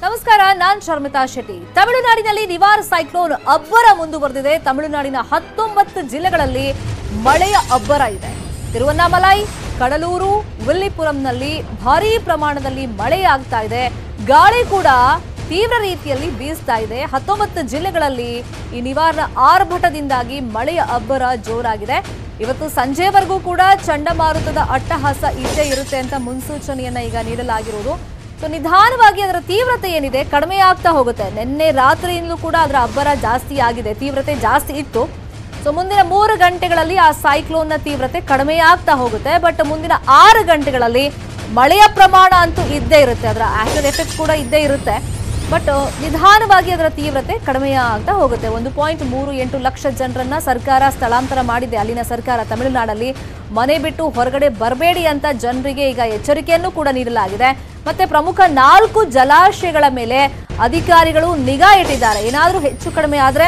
ನಮಸ್ಕಾರ, ನಾನು ಶರ್ಮಿತಾ ಶೆಟ್ಟಿ. ತಮಿಳುನಾಡಿನಲ್ಲಿ ನಿವಾರ್ ಸೈಕ್ಲೋನ್ ಅಬ್ಬರ ಮುಂದುವರೆದಿದೆ. ತಮಿಳುನಾಡಿನ 19 ಜಿಲ್ಲೆಗಳಲ್ಲಿ ಮಳೆಯ ಅಬ್ಬರ ಇದೆ. ತಿರುವನ್ನಾಮಲೈ, ಕಡಲೂರು, ವಿಲ್ಲಿಪುರಂನಲ್ಲಿ ಭಾರೀ ಪ್ರಮಾಣದಲ್ಲಿ ಮಳೆಯಾಗ್ತಾ ಇದೆ. ಗಾಳಿ ಕೂಡ ತೀವ್ರ ರೀತಿಯಲ್ಲಿ ಬೀಸ್ತಾ ಇದೆ. 19 ಜಿಲ್ಲೆಗಳಲ್ಲಿ ಈ ನಿವಾರ್ನ ಆರ್ಭಟದಿಂದಾಗಿ ಮಳೆಯ ಅಬ್ಬರ ಜೋರಾಗಿದೆ. ಇವತ್ತು ಸಂಜೆವರೆಗೂ ಕೂಡ ಚಂಡಮಾರುತದ ಅಟ್ಟಹಾಸ ಇದ್ದೇ ಇರುತ್ತೆ ಅಂತ ಮುನ್ಸೂಚನೆಯನ್ನ ಈಗ ನೀಡಲಾಗಿರುವುದು. ಸೊ ನಿಧಾನವಾಗಿ ಅದರ ತೀವ್ರತೆ ಏನಿದೆ ಕಡಿಮೆ ಆಗ್ತಾ ಹೋಗುತ್ತೆ. ನಿನ್ನೆ ರಾತ್ರಿಯಿಂದಲೂ ಕೂಡ ಅದರ ಅಬ್ಬರ ಜಾಸ್ತಿ ಆಗಿದೆ, ತೀವ್ರತೆ ಜಾಸ್ತಿ ಇತ್ತು. ಸೊ ಮುಂದಿನ 3 ಗಂಟೆಗಳಲ್ಲಿ ಆ ಸೈಕ್ಲೋನ್ನ ತೀವ್ರತೆ ಕಡಿಮೆ ಆಗ್ತಾ ಹೋಗುತ್ತೆ. ಬಟ್ ಮುಂದಿನ 6 ಗಂಟೆಗಳಲ್ಲಿ ಮಳೆಯ ಪ್ರಮಾಣ ಅಂತೂ ಇದ್ದೇ ಇರುತ್ತೆ, ಅದರ ಆಫ್ಟರ್ ಎಫೆಕ್ಟ್ ಕೂಡ ಇದ್ದೇ ಇರುತ್ತೆ. ಬಟ್ ನಿಧಾನವಾಗಿ ಅದರ ತೀವ್ರತೆ ಕಡಿಮೆ ಆಗ್ತಾ ಹೋಗುತ್ತೆ. 1.38 ಲಕ್ಷ ಜನರನ್ನ ಸರ್ಕಾರ ಸ್ಥಳಾಂತರ ಮಾಡಿದೆ. ಅಲ್ಲಿನ ಸರ್ಕಾರ ತಮಿಳುನಾಡಲ್ಲಿ ಮನೆ ಬಿಟ್ಟು ಹೊರಗಡೆ ಬರಬೇಡಿ ಅಂತ ಜನರಿಗೆ ಈಗ ಎಚ್ಚರಿಕೆಯನ್ನು ಕೂಡ ನೀಡಲಾಗಿದೆ. ಮತ್ತೆ ಪ್ರಮುಖ 4 ಜಲಾಶಯಗಳ ಮೇಲೆ ಅಧಿಕಾರಿಗಳು ನಿಗಾ ಇಟ್ಟಿದ್ದಾರೆ. ಏನಾದರೂ ಹೆಚ್ಚು ಕಡಿಮೆ ಆದರೆ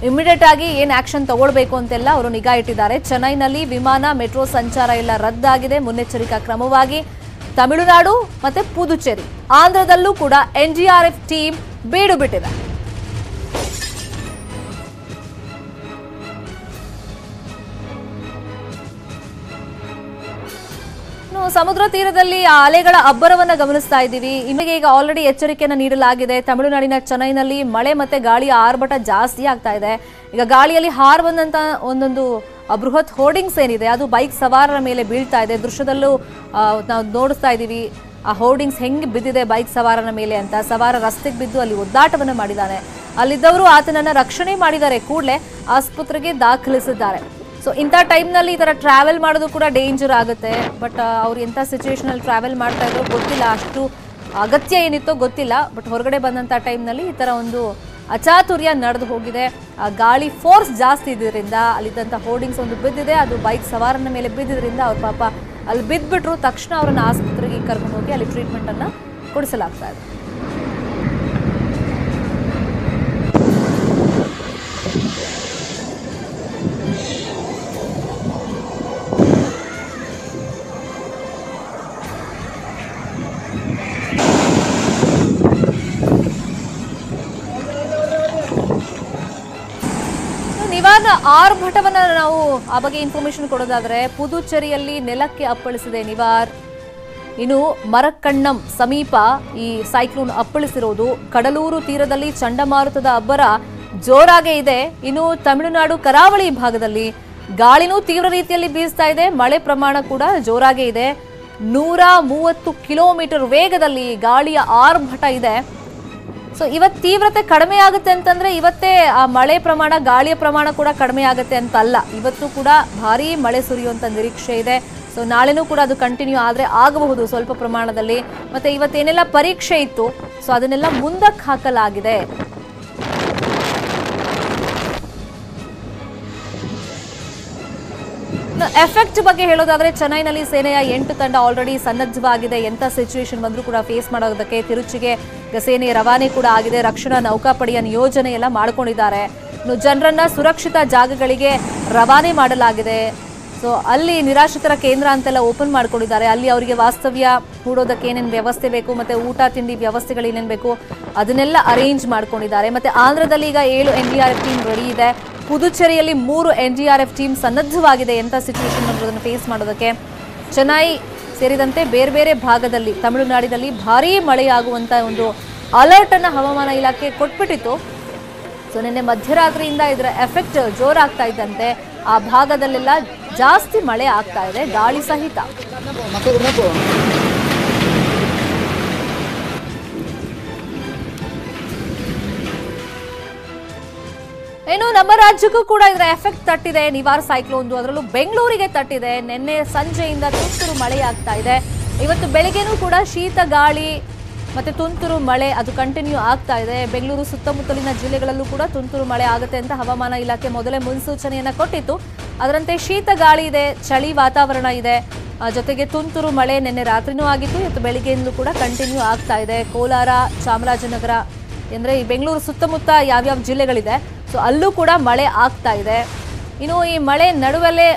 ಇಮಿಡಿಯೇಟ್ ಆಗಿ ಏನು ಆಕ್ಷನ್ ತಗೊಳ್ಬೇಕು ಅಂತೆಲ್ಲ ಅವರು ನಿಗಾ ಇಟ್ಟಿದ್ದಾರೆ. ಚೆನ್ನೈನಲ್ಲಿ ವಿಮಾನ ಮೆಟ್ರೋ ಸಂಚಾರ ಎಲ್ಲ ರದ್ದಾಗಿದೆ ಮುನ್ನೆಚ್ಚರಿಕಾ ಕ್ರಮವಾಗಿ. ತಮಿಳುನಾಡು ಮತ್ತೆ ಪುದುಚೇರಿ, ಆಂಧ್ರದಲ್ಲೂ ಕೂಡ ಎನ್ಡಿಆರ್ಎಫ್ ಟೀಮ್ ಬೀಡು ಬಿಟ್ಟಿದೆ. ಸಮುದ್ರ ತೀರದಲ್ಲಿ ಅಲೆಗಳ ಅಬ್ಬರವನ್ನ ಗಮನಿಸ್ತಾ ಇದ್ದೀವಿ. ಇಲ್ಲಿಗೆ ಈಗ ಆಲ್ರೆಡಿ ಎಚ್ಚರಿಕೆಯನ್ನು ನೀಡಲಾಗಿದೆ. ತಮಿಳುನಾಡಿನ ಚೆನ್ನೈನಲ್ಲಿ ಮಳೆ ಮತ್ತೆ ಗಾಳಿಯ ಆರ್ಭಟ ಜಾಸ್ತಿ ಆಗ್ತಾ ಇದೆ. ಈಗ ಗಾಳಿಯಲ್ಲಿ ಹಾರ್ ಬಂದಂತ ಒಂದೊಂದು ಬೃಹತ್ ಹೋರ್ಡಿಂಗ್ಸ್ ಏನಿದೆ ಅದು ಬೈಕ್ ಸವಾರರ ಮೇಲೆ ಬೀಳ್ತಾ ಇದೆ. ದೃಶ್ಯದಲ್ಲೂ ನಾವು ನೋಡಿಸ್ತಾ ಇದ್ದೀವಿ ಆ ಹೋರ್ಡಿಂಗ್ಸ್ ಹೆಂಗೆ ಬಿದ್ದಿದೆ ಬೈಕ್ ಸವಾರನ ಮೇಲೆ ಅಂತ. ಸವಾರ ರಸ್ತೆಗೆ ಬಿದ್ದು ಅಲ್ಲಿ ಒದ್ದಾಟವನ್ನು ಮಾಡಿದ್ದಾನೆ. ಅಲ್ಲಿದ್ದವರು ಆತನನ್ನ ರಕ್ಷಣೆ ಮಾಡಿದ್ದಾರೆ, ಕೂಡಲೇ ಆಸ್ಪತ್ರೆಗೆ ದಾಖಲಿಸಿದ್ದಾರೆ. ಸೊ ಇಂಥ ಟೈಮ್ನಲ್ಲಿ ಈ ಥರ ಟ್ರಾವೆಲ್ ಮಾಡೋದು ಕೂಡ ಡೇಂಜರ್ ಆಗುತ್ತೆ. ಬಟ್ ಅವ್ರು ಎಂಥ ಸಿಚುವೇಶನಲ್ಲಿ ಟ್ರಾವೆಲ್ ಮಾಡ್ತಾ ಇದ್ರು ಗೊತ್ತಿಲ್ಲ, ಅಷ್ಟು ಅಗತ್ಯ ಏನಿತ್ತೋ ಗೊತ್ತಿಲ್ಲ. ಬಟ್ ಹೊರಗಡೆ ಬಂದಂಥ ಟೈಮ್ನಲ್ಲಿ ಈ ಥರ ಒಂದು ಅಚಾತುರ್ಯ ನಡೆದು ಹೋಗಿದೆ. ಗಾಳಿ ಫೋರ್ಸ್ ಜಾಸ್ತಿ ಇದ್ದಿದ್ದರಿಂದ ಅಲ್ಲಿದ್ದಂಥ ಹೋರ್ಡಿಂಗ್ಸ್ ಒಂದು ಬಿದ್ದಿದೆ, ಅದು ಬೈಕ್ ಸವಾರನ ಮೇಲೆ ಬಿದ್ದಿದ್ದರಿಂದ ಅವ್ರ ಪಾಪ ಅಲ್ಲಿ ಬಿದ್ದುಬಿಟ್ರು. ತಕ್ಷಣ ಅವರನ್ನು ಆಸ್ಪತ್ರೆಗೆ ಕರ್ಕೊಂಡು ಹೋಗಿ ಅಲ್ಲಿ ಟ್ರೀಟ್ಮೆಂಟನ್ನು ಕೊಡಿಸಲಾಗ್ತಾ ಇದೆ. ನಿವಾರ್ನ ಆರ್ಭಟವನ್ನ ನಾವು ಆ ಬಗ್ಗೆ ಇನ್ಫಾರ್ಮೇಶನ್ ಕೊಡೋದಾದ್ರೆ, ಪುದುಚೇರಿಯಲ್ಲಿ ನೆಲಕ್ಕೆ ಅಪ್ಪಳಿಸಿದೆ ನಿವಾರ್. ಇನ್ನು ಮರಕ್ಕಣ್ಣಂ ಸಮೀಪ ಈ ಸೈಕ್ಲೋನ್ ಅಪ್ಪಳಿಸಿರೋದು. ಕಡಲೂರು ತೀರದಲ್ಲಿ ಚಂಡಮಾರುತದ ಅಬ್ಬರ ಜೋರಾಗೇ ಇದೆ. ಇನ್ನು ತಮಿಳುನಾಡು ಕರಾವಳಿ ಭಾಗದಲ್ಲಿ ಗಾಳಿನೂ ತೀವ್ರ ರೀತಿಯಲ್ಲಿ ಬೀಸ್ತಾ ಇದೆ. ಮಳೆ ಪ್ರಮಾಣ ಕೂಡ ಜೋರಾಗೇ ಇದೆ. 130 ಕಿಲೋಮೀಟರ್ ವೇಗದಲ್ಲಿ ಗಾಳಿಯ ಆರ್ಭಟ ಇದೆ. ಸೊ ಇವತ್ತು ತೀವ್ರತೆ ಕಡಿಮೆ ಆಗುತ್ತೆ ಅಂತಂದ್ರೆ ಇವತ್ತೇ ಆ ಮಳೆ ಪ್ರಮಾಣ, ಗಾಳಿಯ ಪ್ರಮಾಣ ಕೂಡ ಕಡಿಮೆ ಆಗುತ್ತೆ ಅಂತ ಅಲ್ಲ. ಇವತ್ತು ಕೂಡ ಭಾರೀ ಮಳೆ ಸುರಿಯುವಂತ ನಿರೀಕ್ಷೆ ಇದೆ. ಸೊ ನಾಳೆನೂ ಕೂಡ ಅದು ಕಂಟಿನ್ಯೂ ಆದರೆ ಆಗಬಹುದು ಸ್ವಲ್ಪ ಪ್ರಮಾಣದಲ್ಲಿ. ಮತ್ತೆ ಇವತ್ತೇನೆಲ್ಲ ಪರೀಕ್ಷೆ ಇತ್ತು ಸೊ ಅದನ್ನೆಲ್ಲ ಮುಂದಕ್ಕೆ ಹಾಕಲಾಗಿದೆ. ಎಫೆಕ್ಟ್ ಬಗ್ಗೆ ಹೇಳೋದಾದ್ರೆ, ಚೆನ್ನೈನಲ್ಲಿ ಸೇನೆಯ 8 ತಂಡ ಆಲ್ರೆಡಿ ಸನ್ನದ್ಧವಾಗಿದೆ. ಎಂಥ ಸಿಚುವೇಶನ್ ಬಂದರೂ ಕೂಡ ಫೇಸ್ ಮಾಡೋದಕ್ಕೆ. ತಿರುಚಿಗೆ ಸೇನೆಯ ರವಾನೆ ಕೂಡ ಆಗಿದೆ. ರಕ್ಷಣಾ ನೌಕಾಪಡೆಯ ನಿಯೋಜನೆ ಎಲ್ಲ ಮಾಡ್ಕೊಂಡಿದ್ದಾರೆ. ಇನ್ನು ಜನರನ್ನ ಸುರಕ್ಷಿತ ಜಾಗಗಳಿಗೆ ರವಾನೆ ಮಾಡಲಾಗಿದೆ. ಸೊ ಅಲ್ಲಿ ನಿರಾಶ್ರಿತರ ಕೇಂದ್ರ ಅಂತೆಲ್ಲ ಓಪನ್ ಮಾಡ್ಕೊಂಡಿದ್ದಾರೆ. ಅಲ್ಲಿ ಅವರಿಗೆ ವಾಸ್ತವ್ಯ ಹೂಡೋದಕ್ಕೆ ಏನೇನು ವ್ಯವಸ್ಥೆ ಬೇಕು, ಮತ್ತೆ ಊಟ ತಿಂಡಿ ವ್ಯವಸ್ಥೆಗಳು ಏನೇನು ಬೇಕು ಅದನ್ನೆಲ್ಲ ಅರೇಂಜ್ ಮಾಡ್ಕೊಂಡಿದ್ದಾರೆ. ಮತ್ತೆ ಆಂಧ್ರದಲ್ಲಿ ಈಗ 7 ಎನ್ಡಿಆರ್ಎಫ್ ಟೀಮ್ ರೆಡಿ ಇದೆ. ಪುದುಚೇರಿಯಲ್ಲಿ 3 ಎನ್ಡಿಆರ್ಎಫ್ ಟೀಮ್ ಸನ್ನದ್ಧವಾಗಿದೆ ಎಂಥ ಸಿಚುವೇಶನ್ ಬಂದಿರೋದನ್ನು ಫೇಸ್ ಮಾಡೋದಕ್ಕೆ. ಚೆನ್ನೈ ಸೇರಿದಂತೆ ಬೇರೆ ಬೇರೆ ಭಾಗದಲ್ಲಿ ತಮಿಳುನಾಡಿನಲ್ಲಿ ಭಾರೀ ಮಳೆಯಾಗುವಂಥ ಒಂದು ಅಲರ್ಟ್ ಅನ್ನು ಹವಾಮಾನ ಇಲಾಖೆ ಕೊಟ್ಬಿಟ್ಟಿತ್ತು. ಸೊ ನಿನ್ನೆ ಮಧ್ಯರಾತ್ರಿಯಿಂದ ಇದರ ಎಫೆಕ್ಟ್ ಜೋರಾಗ್ತಾ ಇದ್ದಂತೆ ಆ ಭಾಗದಲ್ಲೆಲ್ಲ ಜಾಸ್ತಿ ಮಳೆ ಆಗ್ತಾ ಇದೆ, ಗಾಳಿ ಸಹಿತ. ಇನ್ನು ನಮ್ಮ ರಾಜ್ಯಕ್ಕೂ ಕೂಡ ಇದರ ಎಫೆಕ್ಟ್ ತಟ್ಟಿದೆ. ನಿವಾರ್ ಸೈಕ್ಲೋನ್ದು ಅದರಲ್ಲೂ ಬೆಂಗಳೂರಿಗೆ ತಟ್ಟಿದೆ. ನಿನ್ನೆ ಸಂಜೆಯಿಂದ ತುಂತುರು ಮಳೆಯಾಗ್ತಾ ಇದೆ. ಇವತ್ತು ಬೆಳಿಗ್ಗೆನೂ ಕೂಡ ಶೀತ ಗಾಳಿ ಮತ್ತೆ ತುಂತುರು ಮಳೆ ಅದು ಕಂಟಿನ್ಯೂ ಆಗ್ತಾ ಇದೆ. ಬೆಂಗಳೂರು ಸುತ್ತಮುತ್ತಲಿನ ಜಿಲ್ಲೆಗಳಲ್ಲೂ ಕೂಡ ತುಂತುರು ಮಳೆ ಆಗುತ್ತೆ ಅಂತ ಹವಾಮಾನ ಇಲಾಖೆ ಮೊದಲೇ ಮುನ್ಸೂಚನೆಯನ್ನ ಕೊಟ್ಟಿತ್ತು. ಅದರಂತೆ ಶೀತ ಗಾಳಿ ಇದೆ, ಚಳಿ ವಾತಾವರಣ ಇದೆ, ಜೊತೆಗೆ ತುಂತುರು ಮಳೆ ನಿನ್ನೆ ರಾತ್ರಿನೂ ಆಗಿತ್ತು. ಇವತ್ತು ಬೆಳಿಗ್ಗೆಯಿಂದಲೂ ಕೂಡ ಕಂಟಿನ್ಯೂ ಆಗ್ತಾ ಇದೆ. ಕೋಲಾರ, ಚಾಮರಾಜನಗರ ಅಂದ್ರೆ ಈ ಬೆಂಗಳೂರು ಸುತ್ತಮುತ್ತ ಯಾವ್ಯಾವ ಜಿಲ್ಲೆಗಳಿದೆ ಸೊ ಅಲ್ಲೂ ಕೂಡ ಮಳೆ ಆಗ್ತಾ ಇದೆ. ಇನ್ನು ಈ ಮಳೆ ನಡುವಲ್ಲೇ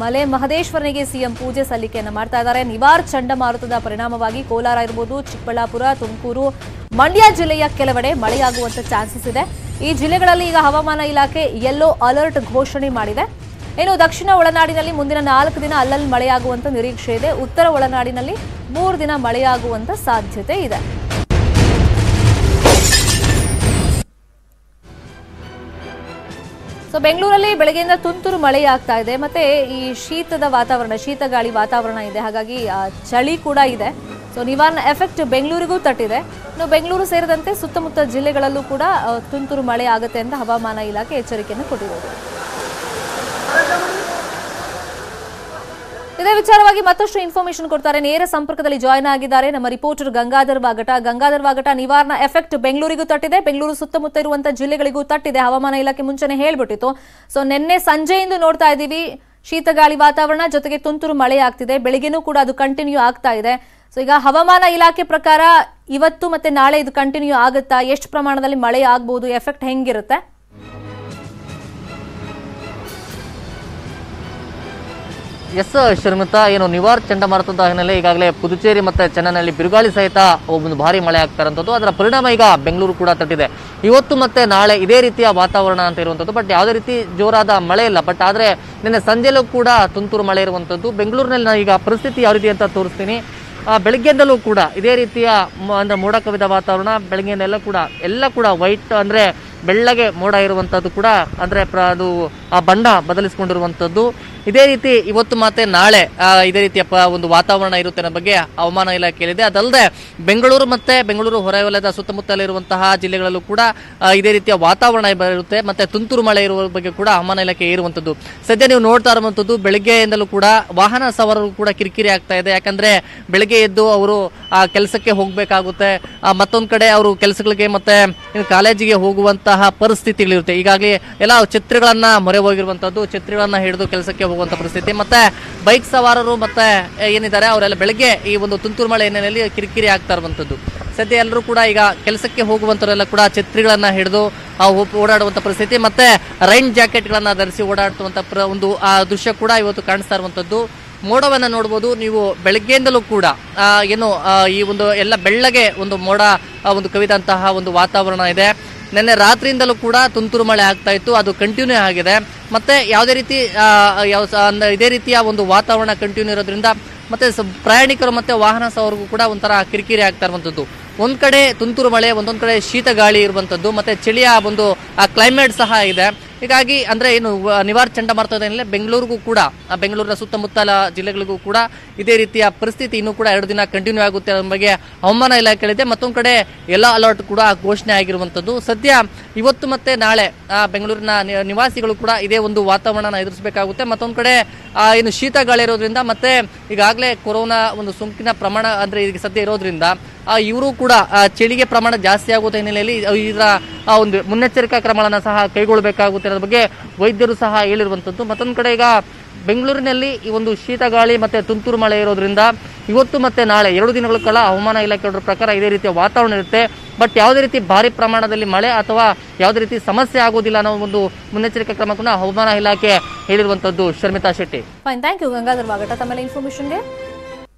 ಮಲೆ ಮಹದೇಶ್ವರನಿಗೆ ಸಿಎಂ ಪೂಜೆ ಸಲ್ಲಿಕೆಯನ್ನು ಮಾಡ್ತಾ ಇದ್ದಾರೆ. ನಿವಾರ್ ಚಂಡಮಾರುತದ ಪರಿಣಾಮವಾಗಿ ಕೋಲಾರ ಇರಬಹುದು, ಚಿಕ್ಕಬಳ್ಳಾಪುರ, ತುಮಕೂರು, ಮಂಡ್ಯ ಜಿಲ್ಲೆಯ ಕೆಲವೆಡೆ ಮಳೆಯಾಗುವಂತ ಚಾನ್ಸಸ್ ಇದೆ. ಈ ಜಿಲ್ಲೆಗಳಲ್ಲಿ ಈಗ ಹವಾಮಾನ ಇಲಾಖೆ ಯೆಲ್ಲೋ ಅಲರ್ಟ್ ಘೋಷಣೆ ಮಾಡಿದೆ. ಇನ್ನು ದಕ್ಷಿಣ ಒಳನಾಡಿನಲ್ಲಿ ಮುಂದಿನ 4 ದಿನ ಅಲ್ಲಲ್ಲಿ ಮಳೆಯಾಗುವಂತ ನಿರೀಕ್ಷೆ ಇದೆ. ಉತ್ತರ ಒಳನಾಡಿನಲ್ಲಿ 3 ದಿನ ಮಳೆಯಾಗುವಂತ ಸಾಧ್ಯತೆ ಇದೆ. ಸೊ ಬೆಂಗಳೂರಲ್ಲಿ ಬೆಳಗ್ಗೆಯಿಂದ ತುಂತುರು ಮಳೆಯಾಗ್ತಾ ಇದೆ. ಮತ್ತೆ ಈ ಶೀತದ ವಾತಾವರಣ, ಶೀತ ಗಾಳಿ ವಾತಾವರಣ ಇದೆ. ಹಾಗಾಗಿ ಚಳಿ ಕೂಡ ಇದೆ. ಸೊ ನಿವಾರ್ನ ಎಫೆಕ್ಟ್ ಬೆಂಗಳೂರಿಗೂ ತಟ್ಟಿದೆ. ಇನ್ನು ಬೆಂಗಳೂರು ಸೇರಿದಂತೆ ಸುತ್ತಮುತ್ತ ಜಿಲ್ಲೆಗಳಲ್ಲೂ ಕೂಡ ತುಂತುರು ಮಳೆ ಆಗುತ್ತೆ ಅಂತ ಹವಾಮಾನ ಇಲಾಖೆ ಎಚ್ಚರಿಕೆಯನ್ನು ಕೊಟ್ಟಿರೋದು. ಇದೇ ವಿಚಾರವಾಗಿ ಮತ್ತಷ್ಟು ಇನ್ಫಾರ್ಮೇಶನ್ ಕೊಡ್ತಾರೆ. ನೇರ ಸಂಪರ್ಕದಲ್ಲಿ ಜಾಯ್ನ್ ಆಗಿದ್ದಾರೆ ನಮ್ಮ ರಿಪೋರ್ಟರ್ ಗಂಗಾಧರ್ ವಾಗಟ. ಗಂಗಾಧರ್ ವಾಗಟ, ನಿವಾರ್ನ ಎಫೆಕ್ಟ್ ಬೆಂಗಳೂರಿಗೂ ತಟ್ಟಿದೆ, ಬೆಂಗಳೂರು ಸುತ್ತಮುತ್ತ ಇರುವಂತಹ ಜಿಲ್ಲೆಗಳಿಗೂ ತಟ್ಟಿದೆ. ಹವಾಮಾನ ಇಲಾಖೆ ಮುಂಚೆನೆ ಹೇಳ್ಬಿಟ್ಟಿತ್ತು. ಸೊ ನಿನ್ನೆ ಸಂಜೆಯಿಂದ ನೋಡ್ತಾ ಇದ್ದೀವಿ ಶೀತಗಾಳಿ ವಾತಾವರಣ ಜೊತೆಗೆ ತುಂತುರು ಮಳೆ ಆಗ್ತಿದೆ. ಬೆಳಿಗ್ಗೆನೂ ಕೂಡ ಅದು ಕಂಟಿನ್ಯೂ ಆಗ್ತಾ ಇದೆ. ಸೊ ಈಗ ಹವಾಮಾನ ಇಲಾಖೆ ಪ್ರಕಾರ ಇವತ್ತು ಮತ್ತೆ ನಾಳೆ ಇದು ಕಂಟಿನ್ಯೂ ಆಗುತ್ತಾ? ಎಷ್ಟು ಪ್ರಮಾಣದಲ್ಲಿ ಮಳೆ ಆಗಬಹುದು? ಎಫೆಕ್ಟ್ ಹೆಂಗಿರುತ್ತೆ? ಎಸ್ ಶರ್ಮಿತಾ, ಏನು ನಿವಾರ್ ಚಂಡಮಾರುತದ ಹಿನ್ನೆಲೆ ಈಗಾಗಲೇ ಪುದುಚೇರಿ ಮತ್ತು ಚೆನ್ನೈನಲ್ಲಿ ಬಿರುಗಾಳಿ ಸಹಿತ ಒಂದು ಭಾರಿ ಮಳೆ ಆಗ್ತಾರಂಥದ್ದು. ಅದರ ಪರಿಣಾಮ ಈಗ ಬೆಂಗಳೂರು ಕೂಡ ತಟ್ಟಿದೆ. ಇವತ್ತು ಮತ್ತೆ ನಾಳೆ ಇದೇ ರೀತಿಯ ವಾತಾವರಣ ಅಂತ ಇರುವಂಥದ್ದು. ಬಟ್ ಯಾವುದೇ ರೀತಿ ಜೋರಾದ ಮಳೆ ಇಲ್ಲ. ಬಟ್ ಆದರೆ ನಿನ್ನೆ ಸಂಜೆಲೂ ಕೂಡ ತುಂತುರು ಮಳೆ ಇರುವಂಥದ್ದು. ಬೆಂಗಳೂರಿನಲ್ಲಿ ನಾನು ಈಗ ಪರಿಸ್ಥಿತಿ ಯಾವ ರೀತಿ ಅಂತ ತೋರಿಸ್ತೀನಿ. ಬೆಳಗ್ಗೆಯಿಂದಲೂ ಕೂಡ ಇದೇ ರೀತಿಯ ಅಂದರೆ ಮೋಡ ಕವಿದ ವಾತಾವರಣ. ಬೆಳಗ್ಗೆಯಿಂದೆಲ್ಲ ಕೂಡ ವೈಟ್ ಅಂದರೆ ಬೆಳ್ಳಗೆ ಮೋಡ ಇರುವಂಥದ್ದು ಕೂಡ ಅಂದರೆ ಅದು ಆ ಬಣ್ಣ ಬದಲಿಸಿಕೊಂಡಿರುವಂಥದ್ದು. ಇದೇ ರೀತಿ ಇವತ್ತು ಮತ್ತೆ ನಾಳೆ ಇದೇ ರೀತಿಯ ಒಂದು ವಾತಾವರಣ ಇರುತ್ತೆ ಅನ್ನೋ ಬಗ್ಗೆ ಹವಾಮಾನ ಇಲಾಖೆ ಹೇಳಿದೆ. ಅದಲ್ಲದೆ ಬೆಂಗಳೂರು ಮತ್ತೆ ಬೆಂಗಳೂರು ಹೊರವಲಯದ ಸುತ್ತಮುತ್ತಲಿರುವಂತಹ ಜಿಲ್ಲೆಗಳಲ್ಲೂ ಕೂಡ ಇದೇ ರೀತಿಯ ವಾತಾವರಣ ಇರುತ್ತೆ. ಮತ್ತೆ ತುಂತುರು ಮಳೆ ಇರುವ ಬಗ್ಗೆ ಕೂಡ ಹವಾಮಾನ ಇಲಾಖೆ ಇರುವಂಥದ್ದು. ಸದ್ಯ ನೀವು ನೋಡ್ತಾ ಇರುವಂಥದ್ದು ಬೆಳಗ್ಗೆಯಿಂದಲೂ ಕೂಡ ವಾಹನ ಸವಾರರು ಕೂಡ ಕಿರಿಕಿರಿ ಆಗ್ತಾ ಇದೆ. ಯಾಕಂದ್ರೆ ಬೆಳಗ್ಗೆ ಎದ್ದು ಅವರು ಕೆಲಸಕ್ಕೆ ಹೋಗಬೇಕಾಗುತ್ತೆ. ಮತ್ತೊಂದು ಕಡೆ ಅವರು ಕೆಲಸಗಳಿಗೆ ಮತ್ತೆ ಕಾಲೇಜಿಗೆ ಹೋಗುವಂತಹ ಪರಿಸ್ಥಿತಿಗಳಿರುತ್ತೆ. ಈಗಾಗಲೇ ಎಲ್ಲ ಛತ್ರಿಗಳನ್ನ ಮೊರೆ ಹೋಗಿರುವಂತದ್ದು, ಛತ್ರಿಗಳನ್ನ ಹಿಡಿದು ಕೆಲಸಕ್ಕೆ ಹೋಗುವಂತ ಪರಿಸ್ಥಿತಿ. ಮತ್ತೆ ಬೈಕ್ ಸವಾರರು ಮತ್ತೆ ಏನಿದ್ದಾರೆ ಅವರೆಲ್ಲ ಬೆಳಗ್ಗೆ ಈ ಒಂದು ತುಂತುರು ಮಳೆ ಹಿನ್ನೆಲೆಯಲ್ಲಿ ಕಿರಿಕಿರಿ ಆಗ್ತಾ ಇರುವಂತದ್ದು. ಸದ್ಯ ಎಲ್ಲರೂ ಕೂಡ ಈಗ ಕೆಲಸಕ್ಕೆ ಹೋಗುವಂತವರೆಲ್ಲ ಕೂಡ ಛತ್ರಿಗಳನ್ನ ಹಿಡಿದು ಓಡಾಡುವಂತ ಪರಿಸ್ಥಿತಿ ಮತ್ತೆ ರೈನ್ ಜಾಕೆಟ್ಗಳನ್ನ ಧರಿಸಿ ಓಡಾಡುವಂತ ಒಂದು ದೃಶ್ಯ ಕೂಡ ಇವತ್ತು ಕಾಣಿಸ್ತಾ ಇರುವಂತದ್ದು. ಮೋಡವನ್ನ ನೋಡಬಹುದು ನೀವು. ಬೆಳಗ್ಗೆಯಿಂದಲೂ ಕೂಡ ಏನು ಈ ಒಂದು ಎಲ್ಲ ಬೆಳ್ಳಗೆ ಒಂದು ಮೋಡ ಒಂದು ಕವಿದಂತಹ ಒಂದು ವಾತಾವರಣ ಇದೆ. ನಿನ್ನೆ ರಾತ್ರಿಯಿಂದಲೂ ಕೂಡ ತುಂತುರು ಮಳೆ ಆಗ್ತಾ ಇತ್ತು, ಅದು ಕಂಟಿನ್ಯೂ ಆಗಿದೆ. ಮತ್ತೆ ಯಾವುದೇ ರೀತಿ ಇದೇ ರೀತಿಯ ಒಂದು ವಾತಾವರಣ ಕಂಟಿನ್ಯೂ ಇರೋದ್ರಿಂದ ಮತ್ತೆ ಪ್ರಯಾಣಿಕರು ಮತ್ತೆ ವಾಹನ ಸವಾರರಿಗೂ ಕೂಡ ಒಂಥರ ಕಿರಿಕಿರಿ ಆಗ್ತಾ ಇರುವಂಥದ್ದು. ಒಂದ್ ಕಡೆ ತುಂತುರು ಮಳೆ, ಒಂದೊಂದ್ ಕಡೆ ಶೀತ ಗಾಳಿ ಇರುವಂತದ್ದು, ಮತ್ತೆ ಚಳಿಯ ಒಂದು ಕ್ಲೈಮೇಟ್ ಸಹ ಇದೆ. ಹೀಗಾಗಿ ಅಂದ್ರೆ ಏನು ನಿವಾರ್ ಚಂಡಮಾರುತದ ಹಿನ್ನೆಲೆ ಬೆಂಗಳೂರಿಗೂ ಕೂಡ ಬೆಂಗಳೂರಿನ ಸುತ್ತಮುತ್ತಲ ಜಿಲ್ಲೆಗಳಿಗೂ ಕೂಡ ಇದೇ ರೀತಿಯ ಪರಿಸ್ಥಿತಿ ಇನ್ನೂ ಕೂಡ 2 ದಿನ ಕಂಟಿನ್ಯೂ ಆಗುತ್ತೆ ಅನ್ನೋ ಬಗ್ಗೆ ಹವಾಮಾನ ಇಲಾಖೆ ಹೇಳಿದೆ. ಮತ್ತೊಂದು ಕಡೆ ಯೆಲ್ಲೋ ಅಲರ್ಟ್ ಕೂಡ ಘೋಷಣೆ ಆಗಿರುವಂತದ್ದು. ಸದ್ಯ ಇವತ್ತು ಮತ್ತೆ ನಾಳೆ ಬೆಂಗಳೂರಿನ ನಿವಾಸಿಗಳು ಕೂಡ ಇದೇ ಒಂದು ವಾತಾವರಣ ಎದುರಿಸಬೇಕಾಗುತ್ತೆ. ಮತ್ತೊಂದು ಕಡೆ ಏನು ಶೀತ ಗಾಳಿ ಇರೋದ್ರಿಂದ ಮತ್ತೆ ಈಗಾಗಲೇ ಕೊರೋನಾ ಒಂದು ಸೋಂಕಿನ ಪ್ರಮಾಣ ಅಂದ್ರೆ ಈಗ ಸದ್ಯ ಇರೋದ್ರಿಂದ ಇವರು ಕೂಡ ಚಳಿಗೆ ಪ್ರಮಾಣ ಜಾಸ್ತಿ ಆಗುವ ಹಿನ್ನೆಲೆಯಲ್ಲಿ ಇದರ ಒಂದು ಮುನ್ನೆಚ್ಚರಿಕಾ ಕ್ರಮಗಳನ್ನು ಸಹ ಕೈಗೊಳ್ಳಬೇಕಾಗುತ್ತೆ ಅನ್ನೋದ್ರ ಬಗ್ಗೆ ವೈದ್ಯರು ಸಹ ಹೇಳಿರುವಂಥದ್ದು. ಮತ್ತೊಂದು ಕಡೆ ಈಗ ಬೆಂಗಳೂರಿನಲ್ಲಿ ಈ ಒಂದು ಶೀತ ಗಾಳಿ ಮತ್ತೆ ತುಂತುರು ಮಳೆ ಇರೋದ್ರಿಂದ ಇವತ್ತು ಮತ್ತೆ ನಾಳೆ 2 ದಿನಗಳ ಕಾಲ ಹವಾಮಾನ ಇಲಾಖೆಯವರ ಪ್ರಕಾರ ಇದೇ ರೀತಿಯ ವಾತಾವರಣ ಇರುತ್ತೆ. ಬಟ್ ಯಾವುದೇ ರೀತಿ ಭಾರಿ ಪ್ರಮಾಣದಲ್ಲಿ ಮಳೆ ಅಥವಾ ಯಾವುದೇ ರೀತಿ ಸಮಸ್ಯೆ ಆಗೋದಿಲ್ಲ ಅನ್ನೋ ಒಂದು ಮುನ್ನೆಚ್ಚರಿಕಾ ಕ್ರಮಕ್ಕೂ ಹವಾಮಾನ ಇಲಾಖೆ ಹೇಳಿರುವಂತದ್ದು. Sharmitha Shetty. Fine, thank you Gangadhar Vagata ತಮ್ಮೆಲ್ಲ ಇನ್ಫಾರ್ಮೇಶನ್ಗೆ.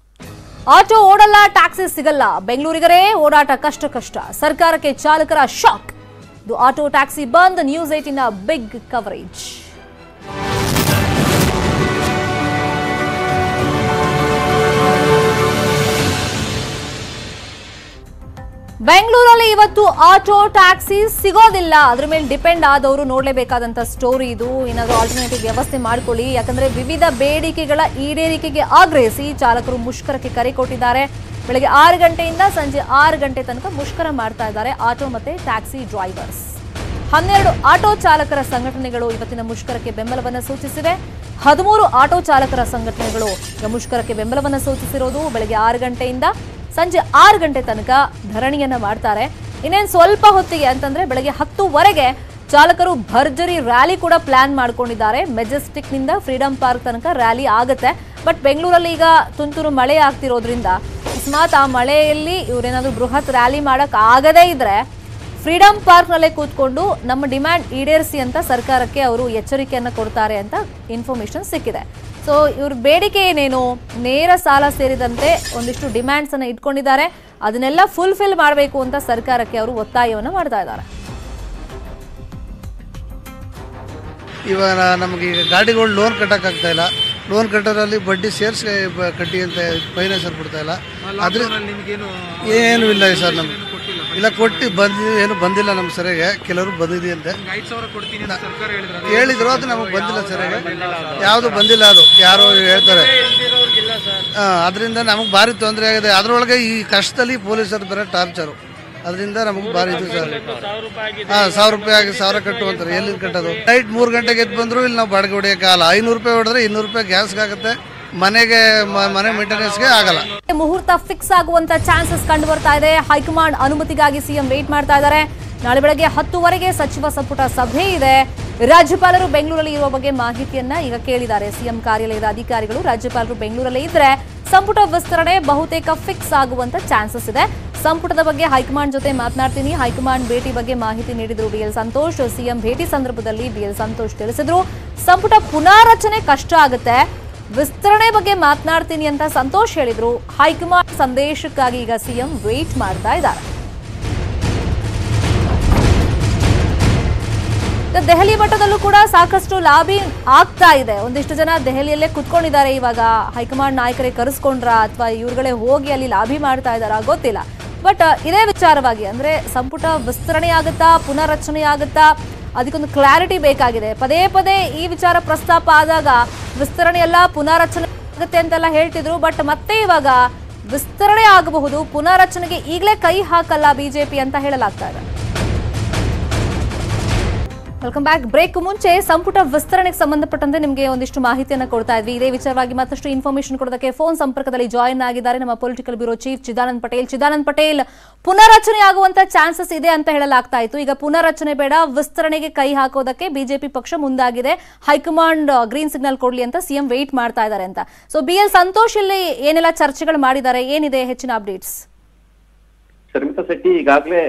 ಆಟೋ ಓಡಲ್ಲ, ಟ್ಯಾಕ್ಸಿ ಸಿಗಲ್ಲ, ಬೆಂಗಳೂರಿಗರೇ ಓಡಾಟ ಕಷ್ಟ. ಸರ್ಕಾರಕ್ಕೆ ಚಾಲಕರ ಶಾಕ್. ಇದು ಆಟೋ ಟ್ಯಾಕ್ಸಿ ಬಂದ್. ನ್ಯೂಸ್ 18ನ ಬಿಗ್ ಕವರೇಜ್. ಬೆಂಗಳೂರಲ್ಲಿ ಇವತ್ತು ಆಟೋ ಟ್ಯಾಕ್ಸಿ ಸಿಗೋದಿಲ್ಲ. ಅದ್ರ ಮೇಲೆ ಡಿಪೆಂಡ್ ಆದವರು ನೋಡಲೇಬೇಕಾದಂತ ಸ್ಟೋರಿ ಇದು. ಏನಾದರೂ ಆಲ್ಟರ್ನೇಟಿವ್ ವ್ಯವಸ್ಥೆ ಮಾಡ್ಕೊಳ್ಳಿ. ಯಾಕಂದ್ರೆ ವಿವಿಧ ಬೇಡಿಕೆಗಳ ಈಡೇರಿಕೆಗೆ ಆಗ್ರಹಿಸಿ ಚಾಲಕರು ಮುಷ್ಕರಕ್ಕೆ ಕರೆ ಕೊಟ್ಟಿದ್ದಾರೆ. ಬೆಳಗ್ಗೆ 6 ಗಂಟೆಯಿಂದ ಸಂಜೆ 6 ಗಂಟೆ ತನಕ ಮುಷ್ಕರ ಮಾಡ್ತಾ ಇದ್ದಾರೆ ಆಟೋ ಮತ್ತೆ ಟ್ಯಾಕ್ಸಿ ಡ್ರೈವರ್ಸ್. 12 ಆಟೋ ಚಾಲಕರ ಸಂಘಟನೆಗಳು ಇವತ್ತಿನ ಮುಷ್ಕರಕ್ಕೆ ಬೆಂಬಲವನ್ನು ಸೂಚಿಸಿವೆ. 13 ಆಟೋ ಚಾಲಕರ ಸಂಘಟನೆಗಳು ಮುಷ್ಕರಕ್ಕೆ ಬೆಂಬಲವನ್ನು ಸೂಚಿಸಿರೋದು. ಬೆಳಗ್ಗೆ 6 ಗಂಟೆಯಿಂದ ಸಂಜೆ 6 ಗಂಟೆ ತನಕ ಧರಣಿಯನ್ನ ಮಾಡ್ತಾರೆ. ಇನ್ನೇನು ಸ್ವಲ್ಪ ಹೊತ್ತಿಗೆ ಅಂತಂದ್ರೆ ಬೆಳಗ್ಗೆ 10ವರೆಗೆ ಚಾಲಕರು ಭರ್ಜರಿ ರ್ಯಾಲಿ ಕೂಡ ಪ್ಲಾನ್ ಮಾಡ್ಕೊಂಡಿದ್ದಾರೆ. ಮೆಜೆಸ್ಟಿಕ್ ನಿಂದ ಫ್ರೀಡಂ ಪಾರ್ಕ್ ತನಕ ರ್ಯಾಲಿ ಆಗುತ್ತೆ. ಬಟ್ ಬೆಂಗಳೂರಲ್ಲಿ ಈಗ ತುಂತುರು ಮಳೆ ಆಗ್ತಿರೋದ್ರಿಂದ ಅಕಸ್ಮಾತ್ ಆ ಮಳೆಯಲ್ಲಿ ಇವರೇನಾದ್ರೂ ಬೃಹತ್ ರ್ಯಾಲಿ ಮಾಡಕ್ ಆಗದೇ ಇದ್ರೆ ಫ್ರೀಡಂ ಪಾರ್ಕ್ ನಲ್ಲೇ ಕೂತ್ಕೊಂಡು ನಮ್ಮ ಡಿಮ್ಯಾಂಡ್ ಈಡೇರಿಸಿ ಅಂತ ಸರ್ಕಾರಕ್ಕೆ ಅವರು ಎಚ್ಚರಿಕೆಯನ್ನ ಕೊಡ್ತಾರೆ ಅಂತ ಇನ್ಫಾರ್ಮೇಶನ್ ಸಿಕ್ಕಿದೆ. ಸೊ ಇವ್ರ ಬೇಡಿಕೆ ಏನೇನು, ನೇರ ಸಾಲ ಸೇರಿದಂತೆ ಒಂದಿಷ್ಟು ಡಿಮ್ಯಾಂಡ್ಸ್ ಅನ್ನ ಇಟ್ಕೊಂಡಿದ್ದಾರೆ. ಅದನ್ನೆಲ್ಲ ಫುಲ್ಫಿಲ್ ಮಾಡಬೇಕು ಅಂತ ಸರ್ಕಾರಕ್ಕೆ ಅವರು ಒತ್ತಾಯವನ್ನು ಮಾಡ್ತಾ ಇದ್ದಾರೆ. ಇವಾಗ ನಮಗೆ ಈಗ ಗಾಡಿಗಳು ಲೋನ್ ಕಟ್ಟೋಕ್ಕಾಗ್ತಾ ಇಲ್ಲ. ಲೋನ್ ಕಟ್ಟೋದ್ರಲ್ಲಿ ಬಡ್ಡಿ ಸೇರಿಸಿ ಕಟ್ಟಿ ಅಂತ ಫೈನಾನ್ಸರ್ ಕೊಡ್ತಾ ಇಲ್ಲ. ಅದ್ರ ಏನು ಇಲ್ಲ ಸರ್, ನಮ್ಗೆ ಇಲ್ಲ ಕೊಟ್ಟು ಏನು ಬಂದಿಲ್ಲ ನಮ್ಗೆ ಸರಿಯಾಗಿ. ಕೆಲವರು ಬಂದಿದೆಯಂತೆ ಹೇಳಿದ್ರು, ಅದು ನಮಗೆ ಬಂದಿಲ್ಲ ಸರಿಯಾಗಿ, ಯಾವುದು ಬಂದಿಲ್ಲ. ಅದು ಯಾರೋ ಹೇಳ್ತಾರೆ. ಅದರಿಂದ ನಮಗೆ ಭಾರಿ ತೊಂದರೆ ಆಗಿದೆ. ಅದರೊಳಗೆ ಈ ಕಷ್ಟದಲ್ಲಿ ಪೊಲೀಸರು ಬರೋ ಟಾರ್ಚರು, ಅದರಿಂದ ನಮಗೆ ಭಾರಿ ಇದು ಸರ್. 1000 ರೂಪಾಯಿ ಆಗಿ 1000 ಕಟ್ಟುವಂತಾರೆ. ಎಲ್ಲಿಂದ ಕಟ್ಟೋದು? ನೈಟ್ 3 ಗಂಟೆಗೆ ಎದ್ದು ಬಂದ್ರು ಇಲ್ಲಿ ನಾವು ಬಾಡಿಗೆ ಹೊಡೆಯೋಕ್ಕಾಗಲ್ಲ. 500 ರೂಪಾಯಿ ಹೊಡೆದ್ರೆ 200 ರೂಪಾಯಿ ಗ್ಯಾಸ್ಗೆ ಆಗುತ್ತೆ, ಮನೆ ಮೇಂಟೆನೆನ್ಸ್ಗೆ ಆಗಲ್ಲ. ಮುಹೂರ್ತ ಫಿಕ್ಸ್ ಆಗುವಂತ ಚಾನ್ಸಸ್ ಕಂಡು ಬರ್ತಾ ಇದೆ. ಹೈಕಮಾಂಡ್ ಅನುಮತಿಗಾಗಿ ಸಿಎಂ ವೇಟ್ ಮಾಡ್ತಾ ಇದ್ದಾರೆ. ನಾಳೆ ಬೆಳಗ್ಗೆ 10:00ವರೆಗೆ ಸಚಿವ ಸಂಪುಟ ಸಭೆ ಇದೆ. ರಾಜ್ಯಪಾಲರು ಬೆಂಗಳೂರಲ್ಲಿ ಇರುವ ಬಗ್ಗೆ ಮಾಹಿತಿಯನ್ನ ಈಗ ಕೇಳಿದ್ದಾರೆ ಸಿಎಂ ಕಾರ್ಯಾಲಯದ ಅಧಿಕಾರಿಗಳು. ರಾಜ್ಯಪಾಲರು ಬೆಂಗಳೂರಲ್ಲಿ ಇದ್ರೆ ಸಂಪುಟ ವಿಸ್ತರಣೆ ಬಹುತೇಕ ಫಿಕ್ಸ್ ಆಗುವಂತ ಚಾನ್ಸಸ್ ಇದೆ. ಸಂಪುಟದ ಬಗ್ಗೆ ಹೈಕಮಾಂಡ್ ಜೊತೆ ಮಾತನಾಡ್ತೀನಿ. ಹೈಕಮಾಂಡ್ ಭೇಟಿ ಬಗ್ಗೆ ಮಾಹಿತಿ ನೀಡಿದ್ರು ಬಿಎಲ್ ಸಂತೋಷ್. ಸಿಎಂ ಭೇಟಿ ಸಂದರ್ಭದಲ್ಲಿ ಬಿಎಲ್ ಸಂತೋಷ್ ತಿಳಿಸಿದ್ರು, ಸಂಪುಟ ಪುನಾರಚನೆ ಕಷ್ಟ ಆಗುತ್ತೆ, ವಿಸ್ತರಣೆ ಬಗ್ಗೆ ಮಾತನಾಡ್ತೀನಿ ಅಂತ ಸಂತೋಷ್ ಹೇಳಿದ್ರು. ಹೈಕಮಾಂಡ್ ಸಂದೇಶಕ್ಕಾಗಿ ಈಗ ಸಿಎಂ ವೇಟ್ ಮಾಡ್ತಾ ಇದ್ದಾರೆ. ದೆಹಲಿ ಮಟ್ಟದಲ್ಲೂ ಕೂಡ ಸಾಕಷ್ಟು ಲಾಬಿ ಆಗ್ತಾ ಇದೆ. ಒಂದಿಷ್ಟು ಜನ ದೆಹಲಿಯಲ್ಲೇ ಕುತ್ಕೊಂಡಿದ್ದಾರೆ. ಇವಾಗ ಹೈಕಮಾಂಡ್ ನಾಯಕರೇ ಕರೆಸ್ಕೊಂಡ್ರ ಅಥವಾ ಇವ್ರುಗಳೇ ಹೋಗಿ ಅಲ್ಲಿ ಲಾಬಿ ಮಾಡ್ತಾ ಇದಾರ ಗೊತ್ತಿಲ್ಲ. ಬಟ್ ಇದೇ ವಿಚಾರವಾಗಿ ಅಂದ್ರೆ ಸಂಪುಟ ವಿಸ್ತರಣೆ ಆಗುತ್ತಾ, ಪುನರ್ರಚನೆ ಆಗುತ್ತಾ, ಅದಕ್ಕೊಂದು ಕ್ಲಾರಿಟಿ ಬೇಕಾಗಿದೆ. ಪದೇ ಪದೇ ಈ ವಿಚಾರ ಪ್ರಸ್ತಾಪ ಆದಾಗ ವಿಸ್ತರಣೆ ಎಲ್ಲ ಪುನರ್ರಚನೆ ಆಗುತ್ತೆ ಅಂತೆಲ್ಲ ಹೇಳ್ತಿದ್ರು. ಬಟ್ ಮತ್ತೆ ಇವಾಗ ವಿಸ್ತರಣೆ ಆಗಬಹುದು, ಪುನರ್ರಚನೆಗೆ ಈಗಲೇ ಕೈ ಹಾಕಲ್ಲ ಬಿಜೆಪಿ ಅಂತ ಹೇಳಲಾಗ್ತಾ ಇದೆ. Welcome back. ಬ್ರೇಕ್ ಮುಂಚೆ ಸಂಪುಟ ವಿಸ್ತರಣೆಗೆ ಸಂಬಂಧಪಟ್ಟಂತೆ ನಿಮಗೆ ಒಂದಿಷ್ಟು ಮಾಹಿತಿಯನ್ನು ಕೊಡ್ತಾ ಇದ್ವಿ. ಇದೇ ವಿಚಾರವಾಗಿ ಮತ್ತಷ್ಟು ಇನ್ಫಾರ್ಮೇಶನ್ ಕೊಡೋದಕ್ಕೆ ಫೋನ್ ಸಂಪರ್ಕದಲ್ಲಿ ಜಾಯಿನ್ ಆಗಿದ್ದಾರೆ ನಮ್ಮ political bureau chief Chidanand Patel. Chidanand Patel, ಪುನರ್ರಚನೆ ಆಗುವಂತ ಚಾನ್ಸಸ್ ಇದೆ ಅಂತ ಹೇಳಲಾಗ್ತಾ ಇತ್ತು. ಈಗ ಪುನರ್ರಚನೆ ಬೇಡ, ವಿಸ್ತರಣೆಗೆ ಕೈ ಹಾಕೋದಕ್ಕೆ ಬಿಜೆಪಿ ಪಕ್ಷ ಮುಂದಾಗಿದೆ. ಹೈಕಮಾಂಡ್ ಗ್ರೀನ್ ಸಿಗ್ನಲ್ ಕೊಡ್ಲಿ ಅಂತ ಸಿಎಂ ವೇಟ್ ಮಾಡ್ತಾ ಇದ್ದಾರೆ ಅಂತ. ಸೊ ಬಿಎಲ್ ಸಂತೋಷ್ ಇಲ್ಲಿ ಏನೆಲ್ಲ ಚರ್ಚೆಗಳು ಮಾಡಿದ್ದಾರೆ, ಏನಿದೆ ಹೆಚ್ಚಿನ ಅಪ್ಡೇಟ್ಸ್? ಶರ್ಮಿತಾ ಶೆಟ್ಟಿ, ಈಗಾಗಲೇ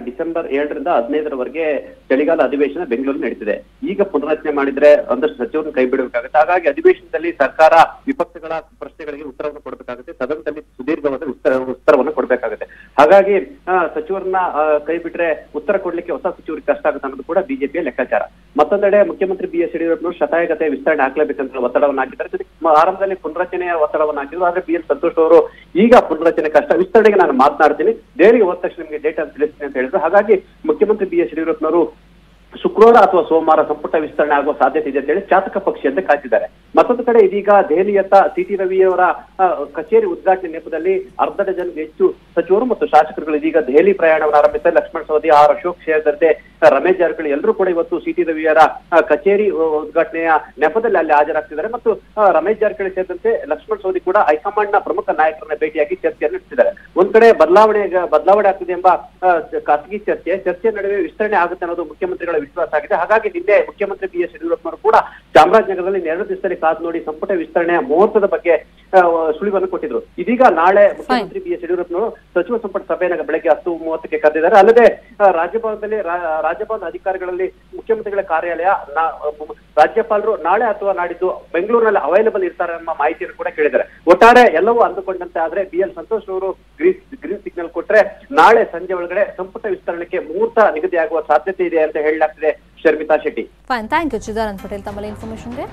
ಡಿಸೆಂಬರ್ 7ರಿಂದ 15ರವರೆಗೆ ಚಳಿಗಾಲ ಅಧಿವೇಶನ ಬೆಂಗಳೂರು ನಡೀತಿದೆ. ಈಗ ಪುನರಚನೆ ಮಾಡಿದ್ರೆ ಒಂದಷ್ಟು ಸಚಿವರನ್ನು ಕೈ ಬಿಡಬೇಕಾಗುತ್ತೆ. ಹಾಗಾಗಿ ಅಧಿವೇಶನದಲ್ಲಿ ಸರ್ಕಾರ ವಿಪಕ್ಷಗಳ ಪ್ರಶ್ನೆಗಳಿಗೆ ಉತ್ತರವನ್ನು ಕೊಡಬೇಕಾಗುತ್ತೆ, ಸದನದಲ್ಲಿ ಸುದೀರ್ಘವಾದ ಉತ್ತರವನ್ನು ಕೊಡಬೇಕಾಗುತ್ತೆ. ಹಾಗಾಗಿ ಸಚಿವರನ್ನ ಕೈ ಬಿಟ್ರೆ ಉತ್ತರ ಕೊಡ್ಲಿಕ್ಕೆ ಹೊಸ ಸಚಿವರಿಗೆ ಕಷ್ಟ ಆಗುತ್ತೆ ಅನ್ನೋದು ಕೂಡ ಬಿಜೆಪಿಯ ಲೆಕ್ಕಾಚಾರ. ಮತ್ತೊಂದೆಡೆ ಮುಖ್ಯಮಂತ್ರಿ ಬಿಎಸ್ ಯಡಿಯೂರಪ್ಪನವರು ಶತಾಯಗತೆ ವಿಸ್ತರಣೆ ಹಾಕ್ಲೇಬೇಕಂತ ಒತ್ತಡವನ್ನು ಹಾಕಿದ್ದಾರೆ. ಜೊತೆಗೆ ಆರಂಭದಲ್ಲಿ ಪುನರಚನೆಯ ಒತ್ತಡವನ್ನು ಹಾಕಿದ್ರು. ಆದ್ರೆ ಬಿಎಲ್ ಸಂತೋಷ್ ಅವರು ಈಗ ಪುನರಚನೆ ಕಷ್ಟ, ವಿಸ್ತರಣೆಗೆ ನಾನು ಮಾತನಾಡ್ತೀನಿ, ದೆಹಲಿಗೆ ಹೋದ ತಕ್ಷಣ ನಿಮಗೆ ಡೇಟ್ ಅಂತ ತಿಳಿಸ್ತೀನಿ ಅಂತ ಹೇಳಿದ್ರು. ಹಾಗಾಗಿ ಮುಖ್ಯಮಂತ್ರಿ ಬಿಎಸ್ ಯಡಿಯೂರಪ್ಪನವರು ಶುಕ್ರವಾರ ಅಥವಾ ಸೋಮವಾರ ಸಂಪುಟ ವಿಸ್ತರಣೆ ಆಗುವ ಸಾಧ್ಯತೆ ಇದೆ ಅಂತ ಹೇಳಿ ಚಾತಕ ಪಕ್ಷಿಯಂತೆ ಕಾಯ್ತಿದ್ದಾರೆ. ಮತ್ತೊಂದು ಕಡೆ ಇದೀಗ ದೆಹಲಿಯತ್ತ ಸಿಟಿ ರವಿಯವರ ಕಚೇರಿ ಉದ್ಘಾಟನೆ ನೆಪದಲ್ಲಿ 1/2 ಡಜನ್ಗೆ ಹೆಚ್ಚು ಸಚಿವರು ಮತ್ತು ಶಾಸಕರುಗಳು ಇದೀಗ ದೆಹಲಿ ಪ್ರಯಾಣವನ್ನು ಆರಂಭಿಸಿದ್ದಾರೆ. ಲಕ್ಷ್ಮಣ್ ಸವದಿ, ಆರ್ ಅಶೋಕ್ ಸೇರಿದಂತೆ ರಮೇಶ್ ಜಾರಕಿಹೊಳಿ ಎಲ್ಲರೂ ಕೂಡ ಇವತ್ತು ಸಿಟಿ ರವಿಯವರ ಕಚೇರಿ ಉದ್ಘಾಟನೆಯ ನೆಪದಲ್ಲಿ ಅಲ್ಲಿ ಹಾಜರಾಗ್ತಿದ್ದಾರೆ. ಮತ್ತು ರಮೇಶ್ ಜಾರಕಿಹೊಳಿ ಸೇರಿದಂತೆ ಲಕ್ಷ್ಮಣ್ ಸವದಿ ಕೂಡ ಹೈಕಮಾಂಡ್ ನ ಪ್ರಮುಖ ನಾಯಕರನ್ನ ಭೇಟಿಯಾಗಿ ಚರ್ಚೆಯನ್ನು ನಡೆಸಿದ್ದಾರೆ. ಒಂದ್ ಕಡೆ ಬದಲಾವಣೆ ಆಗ್ತಿದೆ ಎಂಬ ಖಾಸಗಿ ಚರ್ಚೆ ನಡುವೆ ವಿಸ್ತರಣೆ ಆಗುತ್ತೆ ಅನ್ನೋದು ಮುಖ್ಯಮಂತ್ರಿಗಳ ವಿಶ್ವಾಸ ಆಗಿದೆ. ಹಾಗಾಗಿ ನಿನ್ನೆ ಮುಖ್ಯಮಂತ್ರಿ ಬಿಎಸ್ ಯಡಿಯೂರಪ್ಪನವರು ಕೂಡ ಚಾಮರಾಜನಗರದಲ್ಲಿ 2 ದಿವಸದಲ್ಲಿ ಕಾದು ನೋಡಿ ಸಂಪುಟ ವಿಸ್ತರಣೆಯ ಮುಹೂರ್ತದ ಬಗ್ಗೆ ಸುಳಿವನ್ನು ಕೊಟ್ಟಿದ್ರು. ಇದೀಗ ನಾಳೆ ಮುಖ್ಯಮಂತ್ರಿ ಬಿಎಸ್ ಯಡಿಯೂರಪ್ಪನವರು ಸಚಿವ ಸಂಪುಟ ಸಭೆಯನ್ನು ಬೆಳಗ್ಗೆ 10:30ಕ್ಕೆ ಕರೆದಿದ್ದಾರೆ. ಅಲ್ಲದೆ ರಾಜ್ಯಭವನದಲ್ಲಿ ರಾಜ್ಯಭವನ ಅಧಿಕಾರಿಗಳಲ್ಲಿ ಮುಖ್ಯಮಂತ್ರಿಗಳ ಕಾರ್ಯಾಲಯ ರಾಜ್ಯಪಾಲರು ನಾಳೆ ಅಥವಾ ನಾಡಿದ್ದು ಬೆಂಗಳೂರಿನಲ್ಲಿ ಅವೈಲೇಬಲ್ ಇರ್ತಾರೆ ಎಂಬ ಮಾಹಿತಿಯನ್ನು ಕೂಡ ಕೇಳಿದ್ದಾರೆ. ಒಟ್ಟಾರೆ ಎಲ್ಲವೂ ಅಂದುಕೊಂಡಂತೆ ಆದ್ರೆ ಬಿಎಲ್ ಸಂತೋಷ್ ಅವರು ಗ್ರೀನ್ ಸಿಗ್ನಲ್ ಕೊಟ್ರೆ ನಾಳೆ ಸಂಜೆ ಒಳಗಡೆ ಸಂಪುಟ ವಿಸ್ತರಣೆಗೆ ಮುಹೂರ್ತ ನಿಗದಿಯಾಗುವ ಸಾಧ್ಯತೆ ಇದೆ ಅಂತ ಹೇಳಲಾಗ್ತಿದೆ. Sharmitha Shetty. Fine, thank you Chidanand Patel ತಮ್ಮ ಇನ್ಫಾರ್ಮೇಶನ್ಗೆ.